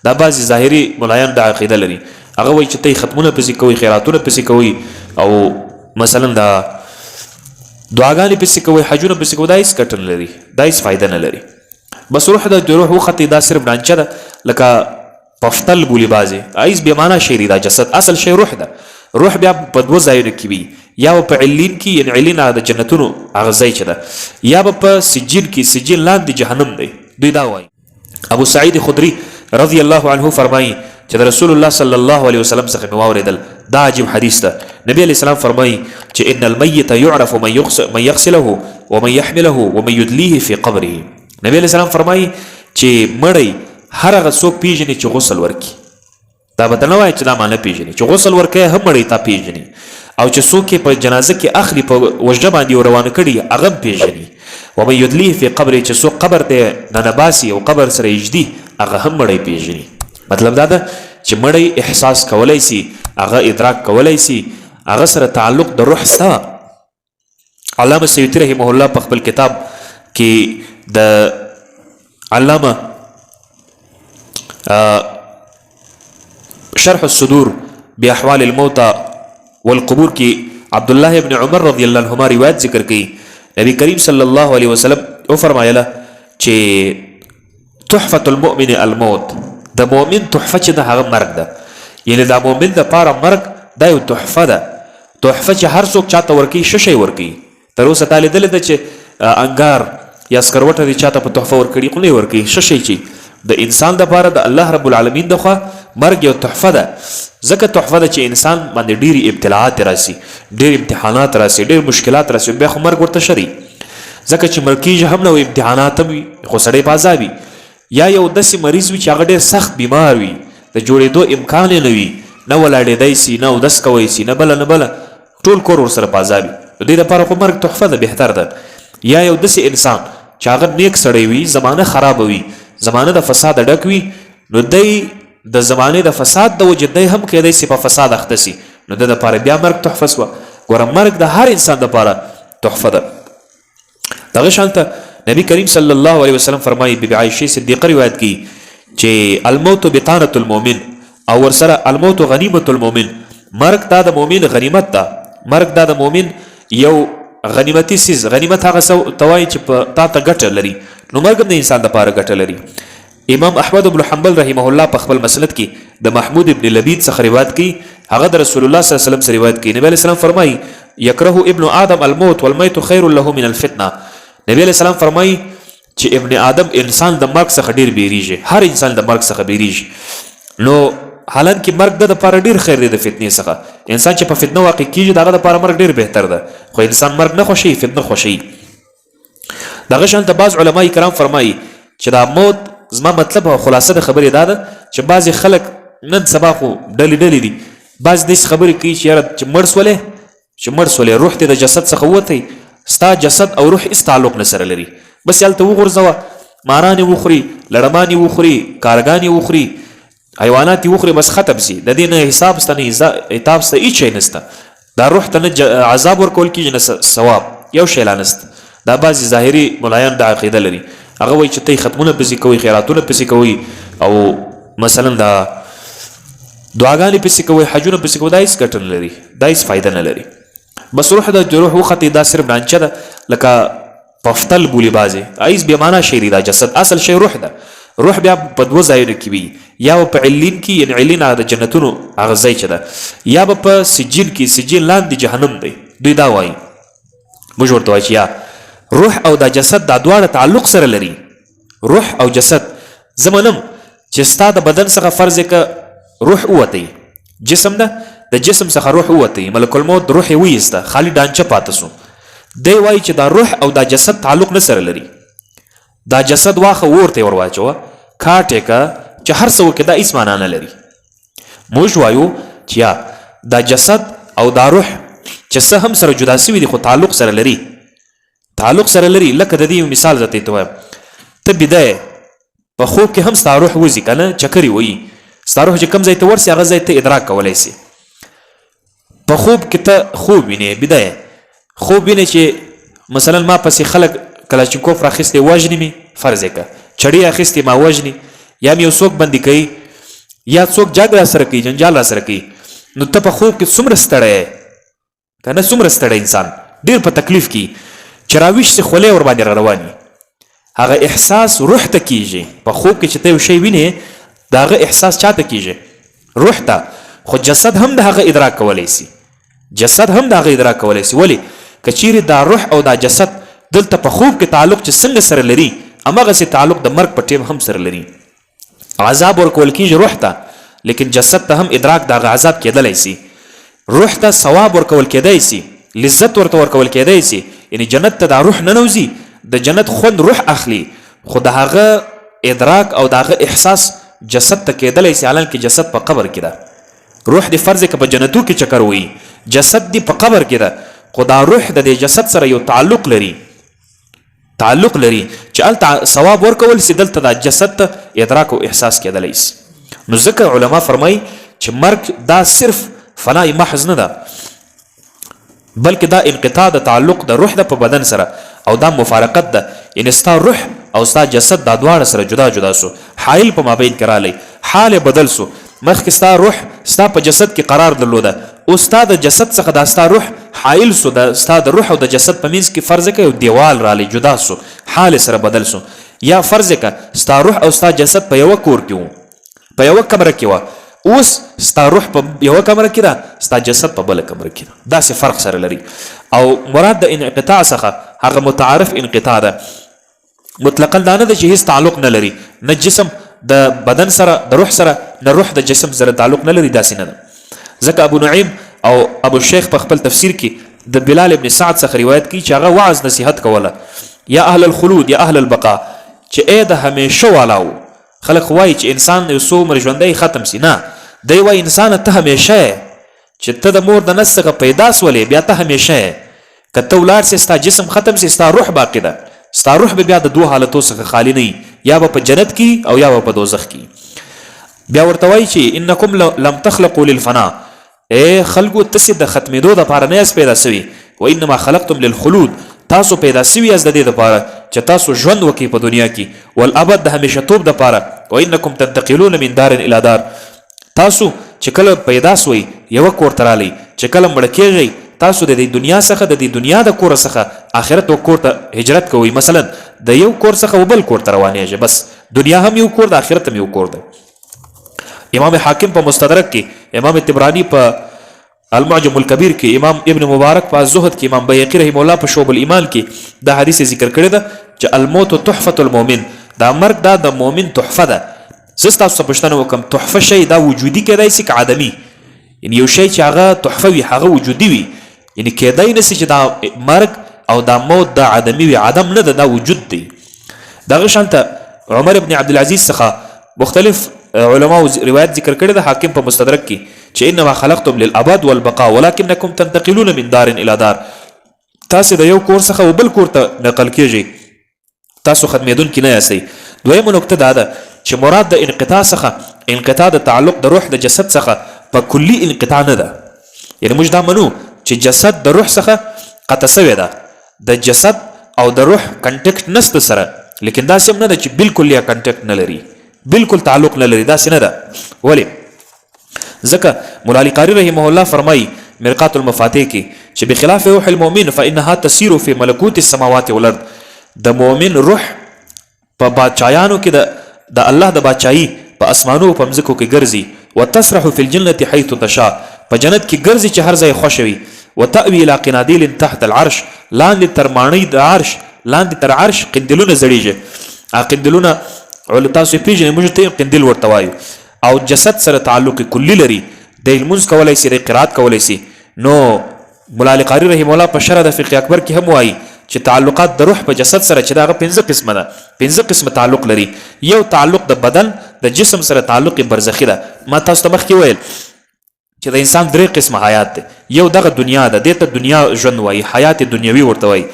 دا بعضې ظاهري ملایان دا عقیده لري هغه وایي چې ته ختمونه پسې کوئ خیراتونه پسې کوئ او مثلا دا دعاګانې پسې کوئ حجونه پسې کوئ دا هېڅ ګټه نه لري دا هېڅ فایده نه لري بس روح د روح وختې دا صرف ډانچه ده لکه پفتل بولي بعضې هېڅ بې معنا شی دی دا جسد اصل شی روح ده روح بیا په دوه ځایونو کې وي یا به په علین کې یعنې علین هغه د جنتونو هغه ځای چې ده یا به په سجین کې سجین لاندې جهنم دی دوی دا وایي ابو سعید خدري رضی الله عنه فرمایي چې د رسول الله صلی الله علیه وسلم څخه مې واورېدل دا عجیب حدیث ده نبی علیه السلام فرمایي چې ان المیت یعرف من یغسله ومن یحمله ومن یدلیه فی قبره نبی علیه السلام فرمایي چې مړی هر هغه څوک پیژني چې غسل ورکړي دا به نه وایي چې دا معنی پیژني چې غسل ورکوي هم مړی تا پیژني او چې څوک یې په جنازه کې اخلي په وژده باندې روانه کړي هغه هم پیژني ومن یدلیه فی قبره چې څوک قبر ته ننباسي او قبر سره یږدي هغه هم مړی پیژني مطلب دا ده چې مړی احساس کولی سي هغه ادراک کولی سي هغه سره تعلق د روح سته علامه سیوطي رحمه الله په خپل کتاب کې د علامه شرح الصدور باحوال الموتى والقبور کې عبد الله ابن عمر رضی الله عنهما روایت ذکر کړي نبی کریم صلی الله علیه وسلم او فرمایله چې تحفة المؤمن الموت د مؤمن تحفه چې د هغه مرګ ده یعنی د مؤمن دپاره مرګ دا یو تحفه ده تحفه چې هر څوک چاته ورکوي ښه شی ورکوي تر اوسه تا لیدلې ده چې انګار یا سکروټه دې چاته په تحفه ورکړي خو نه یې ورکوي ښه شی چې د انسان دپاره د الله رب العالمین دخوا مرګ یو تحفه ده ځکه تحفه ده چې انسان باندې ډېرې ابتلاعات راسي ډېر امتحانات راسي ډېر مشکلات راسي بیا خو مرګ ورته ښه ځکه چې مړ کېږي هم نه وي امتحانات هم وي خو سړی په عذاب وي یا یو داسې مریض وي چې هغه ډېر سخت بیمار وي د جوړېدو امکان یې نه وي نه ولاړېدی سي نه اودس کوی سي نه بله نه بله ټول کور ورسره په عذاب وي د دې دپاره خو مرګ تحفه ده بهتر ده یا یو داسې انسان چې هغه نیک سړی وي زمانه خرابه وي زمانه د فساد ډک وي نو دی د زمانې د فساد د وجې دی هم کیدی سي په فساد اخته سي نو د دپاره بیا مرګ تحفه سوه ګوره مرګ د هر انسان دپاره تحفه ده دغه شانته نبی کریم صلی الله علیه وسلم فرمایي بی بی عایشې صدیقه روایت کی چې الموت بطانة المؤمن او ورسره الموت غنیمة المؤمن مرګ دا د مؤمن غنیمت ده مرګ دا د مؤمن یو غنیمتي سیز غنیمت هغه څه ته وایي چې په تا ته ګټه لري نو مرګ هم د انسان دپاره ګټه لري امام احمد بن حنبل رحمه الله په خپل مسند کې د محمود ابن لبید څخه روایت کوي هغه د رسول الله صلی الله علیه وسلم څخه روایت کوي نبی علیه السلام فرمایي یکره ابن آدم الموت والمیت خیر له من الفتنه نبی علیه السلام فرمایي چې ابن آدم انسان د مرګ څخه ډېر بیریږي هر انسان د مرګ څخه بیریږي نو حالانکه مرګ د دپاره ډېر خیر دی د فتنې څخه انسان چې په فتنه واقع کېږي د هغه دپاره مرګ ډېر بهتر ده خو انسان مرګ نه خوښوي فتنه خوښوي دغه شانته بعض علما کرام فرمایي چې دا موت زما مطلب او خلاصه د خبرې دا ده چې بعضې خلک نن سبا خو ډلې ډلې دي بعض داسې خبرې کوي چې یاره چې مړ سولې روح دې د جسد څخه ووتی ستا جسد او روح هېڅ تعلق نه سره لري بس هلته وغورځوه ماران یې وخوري لړمان یې وخوري کارګان یې وخوري حیوانات یې وخوري بس ختم سي د دې نه حساب شته نه عتاب شته هېڅ شی نشته دا روح ته نه عذاب ورکول کېږي نه ثواب یو شی لا نشته دا بعضې ظاهري ملایان دا عقیده لري هغه وایي چې ته ختمونه پسې کوئ خیراتونه پسې کوئ او مثلا دا دعاګانې پسې کوئ حجونه پسې کوئ دا هېڅ ګټه نه لري دا هېڅ فایده نه لري بس روح د روح وختې دا صرف ډانچه ده لکه پفتل بولي بعضې هېڅ بې معنا شی دی دا جسد اصل شی روح ده روح بیا په دوه ځایونو کې وي یا به په علین کې یعنې علین هغه د جنتونو هغه ځای چې ده یا به په سجین کې سجین لاندې جهنم دی دوی دا وایي موږ ورته وایي چې یا روح او دا جسد دا دواړه تعلق سره لري روح او جسد زه منم چې ستا د بدن څخه فرض یې که روح ووتی جسم ده د جسم څخه روح ووتی ملک الموت روح یې ویسته خالي ډانچه پاته سو دی وایي چې دا روح او دا جسد تعلق نه سره لري دا جسد واخه اور ته ور واچوه کاټې که چې هر څه وکړي دا هېڅ معنا نه لري موږ وایو چې یا دا جسد او دا روح چې څه هم سره جدا سوي دي خو تعلق سره لري لکه د دې مثال زه ته وایم ته بیده په خوب کې هم ستا روح وځي که نه چکرې وایي ستا روح چې کوم ځای ته ورسي هغه ځای ته ادراک کولی سي په خوب کې ته خوب وینې بیده خوب وینې چې مثلا ما پسې خلک کلاشینکوف راخیستی وژني مې فرض یې که چړې اخیستې ما وژني یا مې یو څوک بندي کوي یا څوک جګ را سره کوي جنجال را سره کوي نو ته په خوب کې څومره ستړی که نه څومره ستړی انسان ډېر په تکلیف کې چې راویښ سي خولې ور باندې را رواني هغه احساس روح ته کیږي په خوب کې چې ته یو شی وینې د هغه احساس چاته کیږي روح ته خو جسد هم د هغه ادراک کولی سي جسد هم د هغه ادراک کولی سي ولې که چیرې دا روح او دا جسد دلته په خوب کې تعلق چې څنګه سره لري همغسې تعلق د مرګ په ټیم هم سره لري عذاب ورکول کیږي روح ته لیکن جسد ته هم ادراک د هغه عذاب کیدلی سي روح ته ثواب ورکول کیدی سي لذت ورته ورکول کیدی سي یعنی جنت ته دا روح ننوځي د جنت خوند روح اخلي خو د هغه ادراک او د هغه احساس جسد ته کیدلی سي حالانکه جسد په قبر کې ده روح د فرض که په جنتو کې چکر وي جسد دی په قبر کې ده خو دا روح د دې جسد سره یو تعلق لري چې هلته ثواب ورکول سي دلته دا جسد ته ادراک او احساس کیدلی سي نو ځکه علما فرمایي چې مرګ دا صرف فنای محض نه ده بلکې دا انقطاع د تعلق د روح د په بدن سره او دا مفارقت ده یعنی ستا روح او ستا جسد دا دواړه سره جدا جدا سو حایل په مابین کې رالی حال بدل سو مخکې ستا روح ستا په جسد کې قرار درلوده او ستا د جسد څخه دا ستا روح حایل سو ستا د روح او د جسد په منځ کې فرض که یو دیوال رالی جدا سو حال سره بدل سو یا فرض که ستا روح او ستا جسد په یوه کور کې و په یوه کمره کې وه اوس ستا روح په یوه کمره کې ده ستا جسد په بله کمره کې ده داسې فرق سره لري او مراد د انقطاع څخه هغه متعارف انقطاع ده مطلقا دا نه ده چې هیڅ تعلق نه لري نه جسم د بدن سره د روح سره نه روح د جسم سره تعلق نه لري داسې نه ده ځکه ابو نعیم او ابو الشیخ په خپل تفسیر کې د بلال ابن سعد څخه روایت کوي چې هغه وعظ نصیحت کوله یا اهل الخلود یا اهل البقاء چې ای د همیشه والاو خلق وایي چې انسان یو څو عمر ژوندی ختم سي نه دی وایي انسانه ته همیشه چې ته د مور د نس څخه پیدا سولې بیا ته همیشه که ته ولاړ سې ستا جسم ختم سي ستا روح باقي ده ستا روح به بیا د دوه حالتو څخه خالی نه یا به په جنت کې او یا به په دوزخ کې بیا ورته وایي چې انکم لم تخلقوا للفنا ای خلکو تاسې د ختمېدو دپاره نه یاست پیدا سوي وانما خلقتم للخلود تاسو پیدا سوي یاست د دې دپاره چې تاسو ژوند وکړئ په دنیا کې والابد د همیشهتوب دپاره وانکم تنتقلون من دار الى دار تاسو چې کله پیدا سوئ یوه کور ته رالی چې کله مړه کیږئ تاسو د دې دنیا څخه د دې دنیا د کوره څخه آخرت کور ته هجرت کوئ مثلا د یو کور څخه و بل کور ته روانېږئ بس دنیا هم یو کور د آخرت هم یو کور دی امام حاکم په مستدرک کې امام طبرانی په المعجم الکبیر کې امام ابن مبارک په الزهد کې امام بیهقي رحمه الله په شعب الایمان کې دا حدیث ذکر کړی ده چې الموت تحفة المؤمن دا مرګ دا د مؤمن تحفه ده زه ستاسو څخه پوښتنه وکړم تحفه شی دا وجودي کیدای سي که عدمي یعنی یو شی چې هغه تحفه وي هغه وجودي وي یعنی کیدای نه سي چې دا مرګ او دا موت دا عدمي وي عدم نه ده دا وجود دی دغه شانته عمر ابن عبدالعزیز څخه مختلف علماء روایت ذکر کړی ده حاکم په مستدرک کې چې انما خلقتم للابد والبقاء ولكنكم تنتقلون من دار الى دار تاسو د یو کور څخه و بل کور ته نقل کیږئ تاسو ختمېدونکي نه یاستئ دویمه نکته دا ده چې مراد د انقطاع څخه انقطاع د تعلق د روح د جسد څخه په کلي انقطاع نه ده یعنی موږ دا منو چې جسد د روح څخه قطع سوی ده د جسد او د روح کنټیکټ نسته سره لیکن داسې هم نه ده چې بالکل یا کنټیکټ نه لري بالکل تعلق نه لري داسې نه ده ولې ځکه مولا علی قاری رحمه الله فرمایي مرقات المفاتیح کې چې بخلاف روح المؤمن فانها تسير في ملکوت السماوات والارض د مؤمن روح په بادشاهانو کې د الله د بادشاهي په اسمانو په مځکو کې ګرځي وتسرح في الجنه حيث تشاء په جنت کې ګرځي چې هر ځای خوښوي وتأوي الى قناديل تحت العرش لاندې تر ماڼۍ د عرش لاندې تر عرش قندلونه زړیږي قندلونه تاسو پیژنئ موږ ته قندیل ورته وایو او جسد سره تعلق کلی لري د لمونځ کولی سي د قرات کولی سي نو مولا علی قاری رحمه الله په شرح د فقه اکبر کې هم وایي چې تعلقات د روح په جسد سره چې دغه 5 قسمه ده 5 قسمه تعلق لري یو تعلق د بدن د جسم سره تعلق برزخي ده ما تاسو ته مخکې ویل چې د انسان 3 قسمه حیات ده یو دغه دنیا ده دته دنیا ژوند وایي حیات دنیوي ورته وایي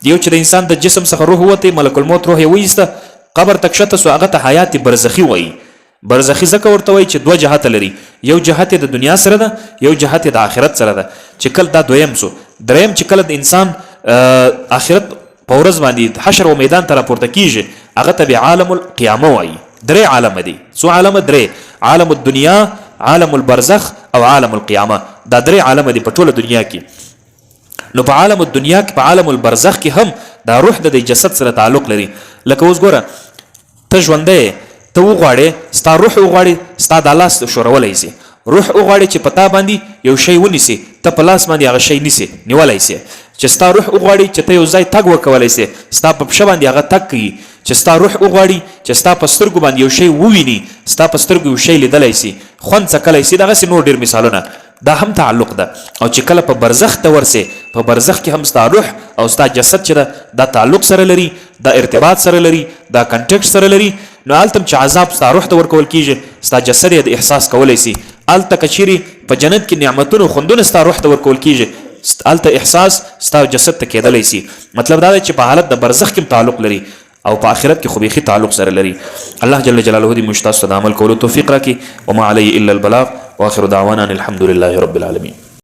یو چې د انسان د جسم څخه روح وته ملک الموت روح یې وایسته قبر تک شته سو هغه ته حیات برزخي وایي برزخي ځکه ورته وایي چې دوه جهات لري یو جهت د دنیا سره ده یو جهت د آخرت سره ده چې کله دا دویم سو دریم چې کله د انسان آخرت په ورځ باندې حشر او میدان ته راپورته کیږي هغه ته به عالم القیامه وایي درې عالم دي څو عالم درې عالم الدنیا، عالم البرزخ او عالم القیامه. دا درې عالم دي په ټوله دنیا کې. نو په عالم الدنیا کې، په عالم البرزخ کې هم دا روح د جسد سره تعلق لري. لکه اوس ګوره ته ژوندی، ته وغواړې ستا روح وغواړي ستا د لاس ښورولی سي، روح وغواړي چې په تا باندې یو شی ونیسي، ته په لاس باندې هغه شی نیسي نیولی سي. چې ستا روح وغواړي چې ته یو ځای تګ وکولی سي، ستا په پښه باندې هغه تګ کوي. چې ستا روح وغواړي چې ستا په سترګو باندې یو شی وویني، ستا په سترګو یو شی لیدلی سي، خوند څکلی سي. دغسې نور ډېر مثالونه. دا هم تعلق ده. او چې کله په برزخ ته ورسې، په برزخ کې هم ستا روح او ستا جسد چې ده دا تعلق سره لري، دا ارتباط سره لري، دا کنټیکټ سره لري. نو هلته چې عذاب ستا روح ته ورکول کیږي، ستا جسد یې د احساس کولی سي. هلته که چیرې په جنت کې نعمتونو خوندونه ستا روح ته ورکول کیږي، هلته احساس ستا جسد ته کېدلی سي. مطلب دا دی چې په حالت د برزخ کې تعلق لري او په آخرت کې خو بیخي تعلق سره لري. الله جل جلاله دې موږ تاسو ته د عمل کولو توفیق راکړي. وما علی الا البلاغ واخر دعوانا الحمد لله رب العالمین.